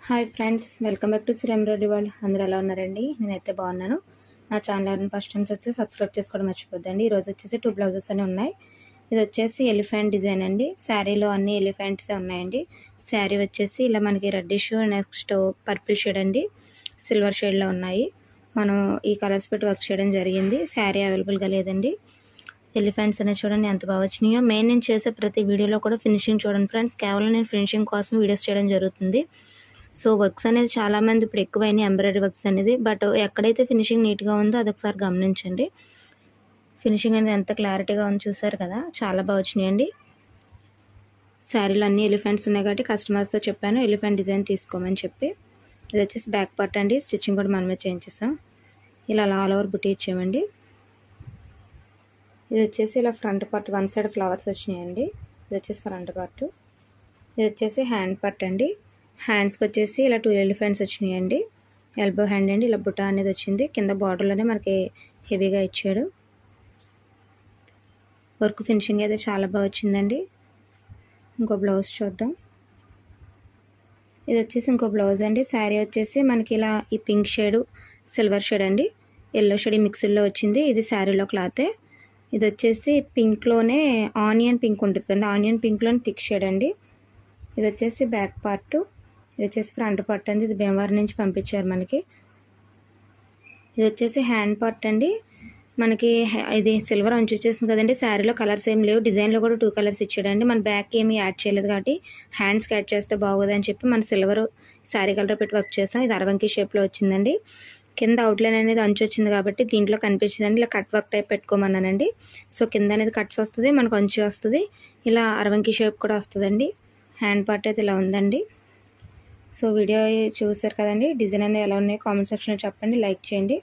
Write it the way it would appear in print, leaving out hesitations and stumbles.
Hi friends, welcome back to Sri embroidery world. అందరూ ఎలా ఉన్నారండి? నేనైతే బాగున్నాను. నా ఛానల్ ఎవరైనా ఫస్ట్ టైం వస్తే సబ్స్క్రైబ్ చేసుకోవడం మర్చిపోద్దండి. ఈరోజు వచ్చేసి 2 బ్లౌజెస్ అని ఉన్నాయి. ఇది వచ్చేసి ఎలిఫెంట్ డిజైన్ అండి. శారీలో అన్ని ఎలిఫెంట్సే ఉన్నాయండి. శారీ వచ్చేసి ఇలా మనకి రెడ్డిష్, నెక్స్ట్ పర్పుల్ షేడ్ అండి, సిల్వర్ షేడ్లో ఉన్నాయి. మనం ఈ కలర్స్ పెట్టి వర్క్ చేయడం జరిగింది. శారీ అవైలబుల్గా లేదండి. ఎలిఫెంట్స్ అనేవి చూడండి ఎంత బాగా వచ్చినాయో. మెయిన్ నేను చేసే ప్రతి వీడియోలో కూడా ఫినిషింగ్ చూడండి ఫ్రెండ్స్. కేవలం నేను ఫినిషింగ్ కోసం వీడియోస్ చేయడం జరుగుతుంది. సో వర్క్స్ అనేది చాలామంది ఇప్పుడు ఎక్కువైనాయి, ఎంబ్రాయిడరీ వర్క్స్ అనేది. బట్ ఎక్కడైతే ఫినిషింగ్ నీట్గా ఉందో అదొకసారి గమనించండి. ఫినిషింగ్ అనేది ఎంత క్లారిటీగా ఉందో చూసారు కదా, చాలా బాగా వచ్చినాయండి. శారీలో అన్ని ఎలిఫెంట్స్ ఉన్నాయి కాబట్టి కస్టమర్స్తో చెప్పాను ఎలిఫెంట్ డిజైన్ తీసుకోమని చెప్పి. ఇది వచ్చేసి బ్యాక్ పార్ట్ అండి. స్టిచ్చింగ్ కూడా మనమే చేయించేసాం. ఇలా ఆల్ ఓవర్ బుటీ ఇచ్చామండి. ఇది వచ్చేసి ఇలా front part one side flowers వచ్చినాయండి. ఇది వచ్చేసి ఫ్రంట్ పార్ట్. ఇది వచ్చేసి హ్యాండ్ పార్ట్ అండి. హ్యాండ్స్కి వచ్చేసి ఇలా 2 ఎలిఫెంట్స్ వచ్చినాయండి. ఎల్బో హ్యాండ్ అండి. ఇలా బుటా అనేది వచ్చింది. కింద బార్డర్లోనే మనకి హెవీగా ఇచ్చాడు. వర్క్ ఫినిషింగ్ అయితే చాలా బాగా వచ్చిందండి. ఇంకో బ్లౌజ్ చూద్దాం. ఇది వచ్చేసి ఇంకో బ్లౌజ్ అండి. శారీ వచ్చేసి మనకి ఇలా ఈ పింక్ షేడ్, సిల్వర్ షేడ్ అండి, ఎల్లో షేడ్ మిక్స్డ్లో వచ్చింది. ఇది శారీలో క్లాతే. ఇది వచ్చేసి పింక్లోనే ఆనియన్ పింక్ ఉంటుంది కదండి, ఆనియన్ పింక్లోనే థిక్ షేడ్ అండి. ఇది వచ్చేసి బ్యాక్ పార్ట్. ఇది వచ్చేసి ఫ్రంట్ పార్ట్ అండి. ఇది భీమవరం నుంచి పంపించారు మనకి. ఇది వచ్చేసి హ్యాండ్ పార్ట్ అండి. మనకి ఇది సిల్వర్ అంచు వచ్చేసింది కదండి. శారీలో కలర్స్ ఏం లేవు. డిజైన్లో కూడా 2 కలర్స్ ఇచ్చాడండి. మన బ్యాక్ ఏమీ యాడ్ చేయలేదు కాబట్టి హ్యాండ్స్కి యాడ్ చేస్తే బాగోదని చెప్పి మన సిల్వర్ శారీ కలర్ పెట్టి వర్క్ చేస్తాం. ఇది అరవంకి షేప్లో వచ్చిందండి. కింద అవుట్లైన్ అనేది అంచు వచ్చింది కాబట్టి దీంట్లో కనిపించిందండి. ఇలా కట్ వర్క్ టైప్ పెట్టుకోమన్నానండి. సో కింద అనేది కట్స్ వస్తుంది, మనకు అంచు వస్తుంది. ఇలా అరవంకి షేప్ కూడా వస్తుందండి. హ్యాండ్ పార్ట్ అయితే ఇలా ఉందండి. సో వీడియో చూసారు కదండి. డిజైన్ అనేది ఎలా ఉన్నాయో కామెంట్ సెక్షన్లో చెప్పండి, లైక్ చేయండి.